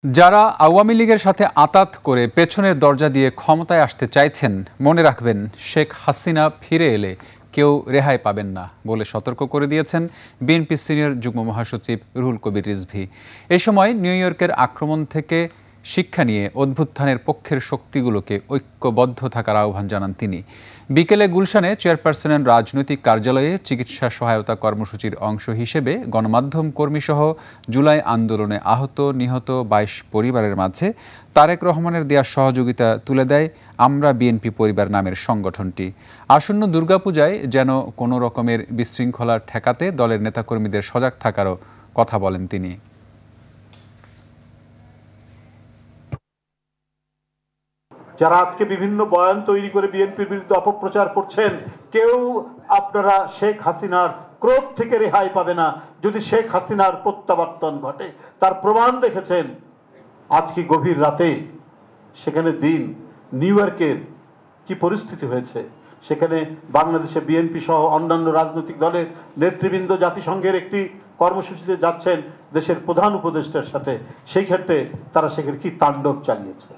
যারা আওয়ামী লীগের সাথে আঁতাত করে পেছনের দরজা দিয়ে ক্ষমতায় আসতে চাইছেন, মনে রাখবেন শেখ হাসিনা ফিরে এলে কেউ রেহাই পাবেন না বলে সতর্ক করে দিয়েছেন বিএনপি সিনিয়র যুগ্ম মহাসচিব রুহুল কবির রিজভী। এই সময় নিউ ইয়র্কের আক্রমণ থেকে শিক্ষা নিয়ে অভ্যুত্থানের পক্ষের শক্তিগুলোকে ঐক্যবদ্ধ থাকার আহ্বান জানান তিনি। বিকেলে গুলশানে চেয়ারপারসনের রাজনৈতিক কার্যালয়ে চিকিৎসা সহায়তা কর্মসূচির অংশ হিসেবে গণমাধ্যম কর্মীসহ জুলাই আন্দোলনে আহত নিহত ২২ পরিবারের মাঝে তারেক রহমানের দেয়া সহযোগিতা তুলে দেয় আমরা বিএনপি পরিবার নামের সংগঠনটি। আসন্ন দুর্গাপূজায় যেন কোনো রকমের বিশৃঙ্খলা ঠেকাতে দলের নেতাকর্মীদের সজাগ থাকারও কথা বলেন তিনি। যারা আজকে বিভিন্ন বয়ান তৈরি করে বিএনপির বিরুদ্ধে অপপ্রচার করছেন, কেউ আপনারা শেখ হাসিনার ক্রোধ থেকে রেহাই পাবে না যদি শেখ হাসিনার প্রত্যাবর্তন ঘটে। তার প্রমাণ দেখেছেন আজকে গভীর রাতে, সেখানে দিন নিউ ইয়র্কের কি পরিস্থিতি হয়েছে। সেখানে বাংলাদেশে বিএনপি সহ অন্যান্য রাজনৈতিক দলের নেতৃবৃন্দ জাতিসংঘের একটি কর্মসূচিতে যাচ্ছেন দেশের প্রধান উপদেষ্টার সাথে, সেই ক্ষেত্রে তারা সেখানে কি তাণ্ডব চালিয়েছে।